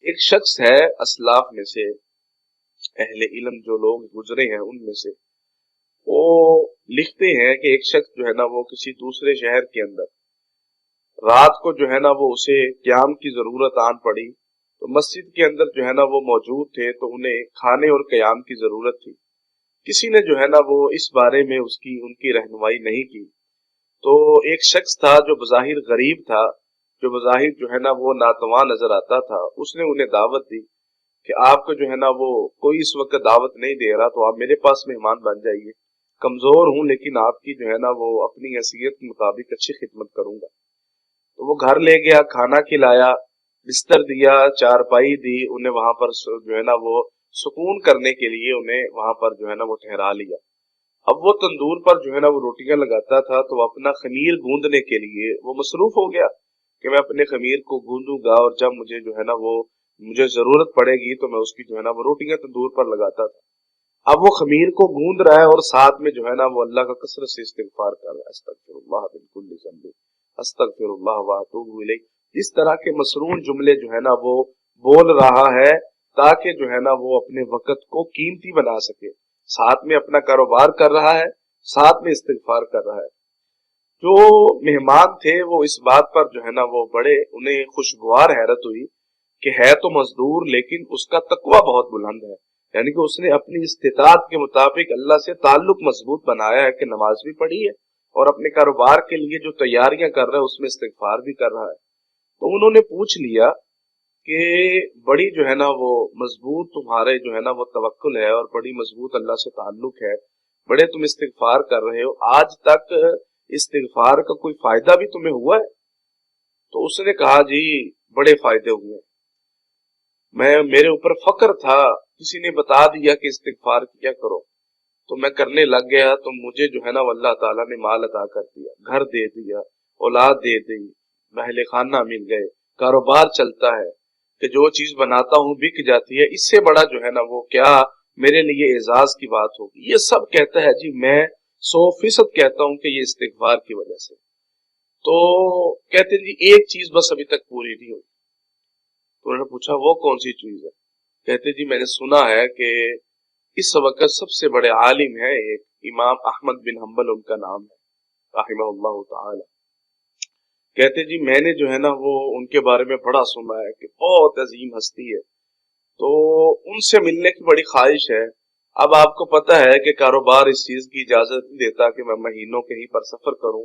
ایک شخص ہے اسلاف میں سے، اہل علم جو لوگ گزرے ہیں ان میں سے، وہ لکھتے ہیں کہ ایک شخص جو ہے نا وہ کسی دوسرے شہر کے اندر رات کو جو ہے نا وہ اسے قیام کی ضرورت آن پڑی، تو مسجد کے اندر جو ہے نا وہ موجود تھے تو انہیں کھانے اور قیام کی ضرورت تھی۔ کسی نے جو ہے نا وہ اس بارے میں ان کی رہنمائی نہیں کی، تو ایک شخص تھا جو بظاہر غریب تھا، جو بظاہر جو ہے نا وہ ناتواں نظر آتا تھا، اس نے انہیں دعوت دی کہ آپ کو جو ہے نا وہ کوئی اس وقت دعوت نہیں دے رہا تو آپ میرے پاس مہمان بن جائیے، کمزور ہوں لیکن آپ کی جو ہے نا وہ اپنی حیثیت کے مطابق اچھی خدمت کروں گا۔ تو وہ گھر لے گیا، کھانا کھلایا، بستر دیا، چارپائی دی، انہیں وہاں پر جو ہے نا وہ سکون کرنے کے لیے انہیں وہاں پر جو ہے نا وہ ٹھہرا لیا۔ اب وہ تندور پر جو ہے نا وہ روٹیاں لگاتا تھا تو وہ اپنا خمیر گوندنے کے لیے وہ مصروف ہو گیا کہ میں اپنے خمیر کو گوندوں گا اور جب مجھے جو ہے نا وہ مجھے ضرورت پڑے گی تو میں اس کی جو ہے نا وہ روٹیاں تندور پر لگاتا تھا۔ اب وہ خمیر کو گوند رہا ہے اور ساتھ میں جو ہے نا وہ اللہ کا کثرت سے استغفار کر رہا ہے، استغفر اللہ من کل ذنب، استغفر اللہ واتوب الیہ، اس طرح کے مسرور جملے جو ہے نا وہ بول رہا ہے تاکہ جو ہے نا وہ اپنے وقت کو قیمتی بنا سکے، ساتھ میں اپنا کاروبار کر رہا ہے، ساتھ میں استغفار کر رہا ہے۔ جو مہمان تھے وہ اس بات پر جو ہے نا وہ بڑے انہیں خوشگوار حیرت ہوئی کہ ہے تو مزدور لیکن اس کا تقوی بہت بلند ہے، یعنی کہ اس نے اپنی استطاعت کے مطابق اللہ سے تعلق مضبوط بنایا ہے کہ نماز بھی پڑھی ہے اور اپنے کاروبار کے لیے جو تیاریاں کر رہا ہے اس میں استغفار بھی کر رہا ہے۔ تو انہوں نے پوچھ لیا کہ بڑی جو ہے نا وہ مضبوط تمہارے جو ہے نا وہ توکل ہے اور بڑی مضبوط اللہ سے تعلق ہے، بڑے تم استغفار کر رہے ہو، آج تک استغفار کا کوئی فائدہ بھی تمہیں ہوا ہے؟ تو اس نے کہا جی بڑے فائدے ہوئے، میرے اوپر فخر تھا، کسی نے بتا دیا کہ استغفار کیا کرو تو میں کرنے لگ گیا، تو مجھے جو ہے نا اللہ تعالیٰ نے مال عطا کر دیا، گھر دے دیا، اولاد دے دی، اہل خانہ مل گئے، کاروبار چلتا ہے کہ جو چیز بناتا ہوں بک جاتی ہے، اس سے بڑا جو ہے نا وہ کیا میرے لیے اعزاز کی بات ہوگی؟ یہ سب کہتا ہے جی میں 100% کہتا ہوں کہ یہ استغفار کی وجہ سے۔ تو کہتے ہیں جی ایک چیز بس ابھی تک پوری نہیں ہوئی۔ تو انہوں نے پوچھا وہ کون سی چیز ہے؟ کہتے جی میں نے سنا ہے کہ اس وقت سب سے بڑے عالم ہے ایک امام احمد بن حنبل ان کا نام ہے رحمہ اللہ تعالی۔ کہتے جی میں نے جو ہے نا وہ ان کے بارے میں بڑا سنا ہے کہ بہت عظیم ہستی ہے، تو ان سے ملنے کی بڑی خواہش ہے۔ اب آپ کو پتہ ہے کہ کاروبار اس چیز کی اجازت نہیں دیتا کہ میں مہینوں کہیں پر سفر کروں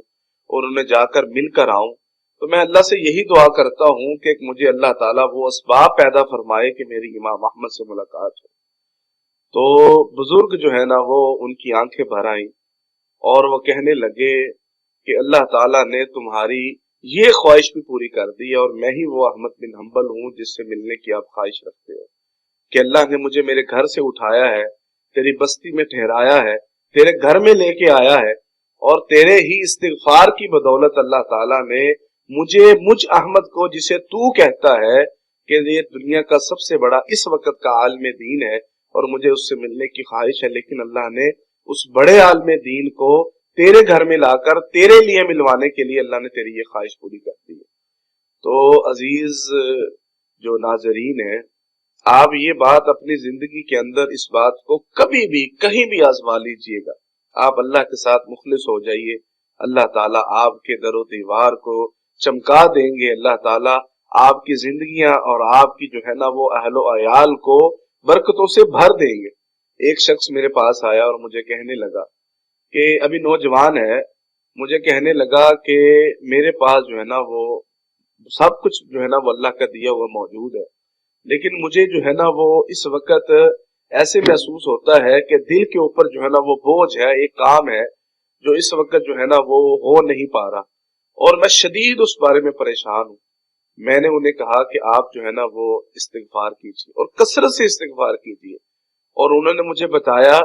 اور انہیں جا کر مل کر آؤں، تو میں اللہ سے یہی دعا کرتا ہوں کہ مجھے اللہ تعالیٰ وہ اسباب پیدا فرمائے کہ میری امام احمد سے ملاقات ہو۔ تو بزرگ جو ہے نا وہ ان کی آنکھیں بھر آئیں اور وہ کہنے لگے کہ اللہ تعالیٰ نے تمہاری یہ خواہش بھی پوری کر دی اور میں ہی وہ احمد بن حنبل ہوں جس سے ملنے کی آپ خواہش رکھتے ہو، کہ اللہ نے مجھے میرے گھر سے اٹھایا ہے، تیری بستی میں ٹھہرایا ہے، تیرے گھر میں لے کے آیا ہے، اور تیرے ہی استغفار کی بدولت اللہ تعالیٰ نے مجھ احمد کو، جسے تو کہتا ہے کہ یہ دنیا کا سب سے بڑا اس وقت کا عالم دین ہے اور مجھے اس سے ملنے کی خواہش ہے، لیکن اللہ نے اس بڑے عالم دین کو تیرے گھر میں لا کر تیرے لیے ملوانے کے لیے اللہ نے تیری یہ خواہش پوری کر دی ہے۔ تو عزیز جو ناظرین ہیں، آپ یہ بات اپنی زندگی کے اندر اس بات کو کبھی بھی کہیں بھی آزما لیجئے گا، آپ اللہ کے ساتھ مخلص ہو جائیے، اللہ تعالیٰ آپ کے در و دیوار کو چمکا دیں گے، اللہ تعالیٰ آپ کی زندگیاں اور آپ کی جو ہے نا وہ اہل و عیال کو برکتوں سے بھر دیں گے۔ ایک شخص میرے پاس آیا اور مجھے کہنے لگا کہ ابھی نوجوان ہے، مجھے کہنے لگا کہ میرے پاس جو ہے نا وہ سب کچھ جو ہے نا وہ اللہ کا دیا ہوا موجود ہے، لیکن مجھے جو ہے نا وہ اس وقت ایسے محسوس ہوتا ہے کہ دل کے اوپر جو ہے نا وہ بوجھ ہے، ایک کام ہے جو اس وقت جو ہے نا وہ ہو نہیں پا رہا اور میں شدید اس بارے میں پریشان ہوں۔ میں نے انہیں کہا کہ آپ جو ہے نا وہ استغفار کیجیے اور کثرت سے استغفار کیجیے، اور انہوں نے مجھے بتایا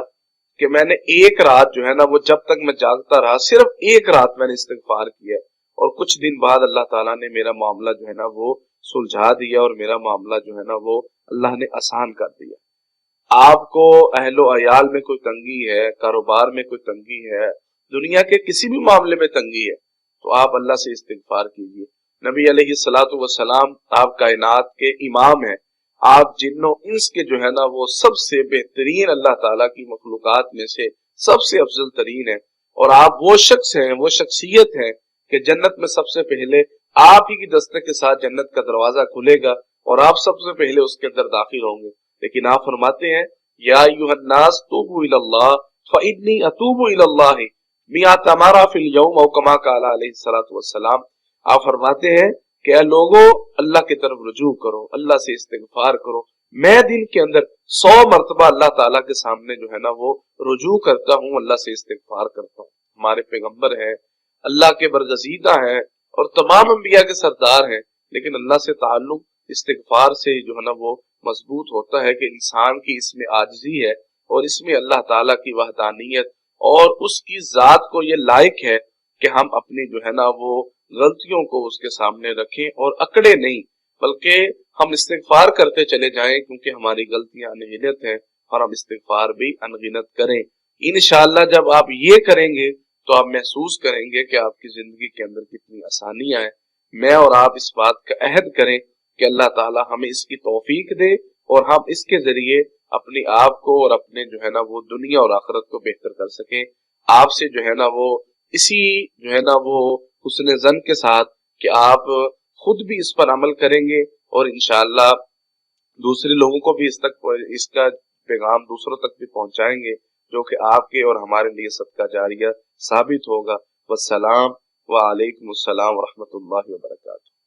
کہ میں نے ایک رات جو ہے نا وہ جب تک میں جاگتا رہا، صرف ایک رات میں نے استغفار کیا اور کچھ دن بعد اللہ تعالیٰ نے میرا معاملہ جو ہے نا وہ سلجھا دیا اور میرا معاملہ جو ہے نا وہ اللہ نے آسان کر دیا۔ آپ کو اہل و عیال میں کوئی تنگی ہے، کاروبار میں کوئی تنگی ہے، دنیا کے کسی بھی معاملے میں تنگی ہے، تو آپ اللہ سے استغفار کیجیے۔ نبی علیہ الصلوۃ والسلام آپ کائنات کے امام ہیں، آپ جنوں انس کے جو ہے نا وہ سب سے بہترین اللہ تعالیٰ کی مخلوقات میں سے سب سے افضل ترین ہے، اور آپ وہ شخص ہیں، وہ شخصیت ہے کہ جنت میں سب سے پہلے آپ ہی کی دستک کے ساتھ جنت کا دروازہ کھلے گا اور آپ سب سے پہلے اس کے اندر داخل ہوں گے۔ لیکن آپ فرماتے ہیں یا ایھا الناس توبوا الی اللہ فانی اتوب الی اللہ میات تمارا فی الیوم او کما قال علیہ الصلوۃ والسلام۔ آپ فرماتے ہیں کہ اے لوگوں اللہ کی طرف رجوع کرو، اللہ سے استغفار کرو، میں دن کے اندر 100 مرتبہ اللہ تعالیٰ کے سامنے جو ہے نا وہ رجوع کرتا ہوں، اللہ سے استغفار کرتا ہوں۔ ہمارے پیغمبر ہیں، اللہ کے برگزیدہ ہیں اور تمام انبیاء کے سردار ہیں، لیکن اللہ سے تعلق استغفار سے جو ہے نا وہ مضبوط ہوتا ہے کہ انسان کی اس میں عاجزی ہے اور اس میں اللہ تعالیٰ کی وحدانیت اور اس کی ذات کو یہ لائق ہے کہ ہم اپنی جو ہے نا وہ غلطیوں کو اس کے سامنے رکھیں اور اکڑے نہیں، بلکہ ہم استغفار کرتے چلے جائیں کیونکہ ہماری غلطیاں انگنت ہیں اور ہم استغفار بھی انگنت کریں۔ انشاءاللہ جب آپ یہ کریں گے تو آپ محسوس کریں گے کہ آپ کی زندگی کے اندر کتنی آسانیاں ہیں۔ میں اور آپ اس بات کا عہد کریں کہ اللہ تعالی ہمیں اس کی توفیق دے اور ہم اس کے ذریعے اپنے آپ کو اور اپنے جو ہے نا وہ دنیا اور آخرت کو بہتر کر سکیں۔ آپ سے جو ہے نا وہ اسی جو ہے نا وہ حسن ظن کے ساتھ کہ آپ خود بھی اس پر عمل کریں گے اور انشاءاللہ دوسرے لوگوں کو بھی اس کا پیغام دوسروں تک بھی پہنچائیں گے، جو کہ آپ کے اور ہمارے لیے صدقہ جاریہ ثابت ہوگا۔ والسلام وعلیکم السلام ورحمۃ اللہ وبرکاتہ۔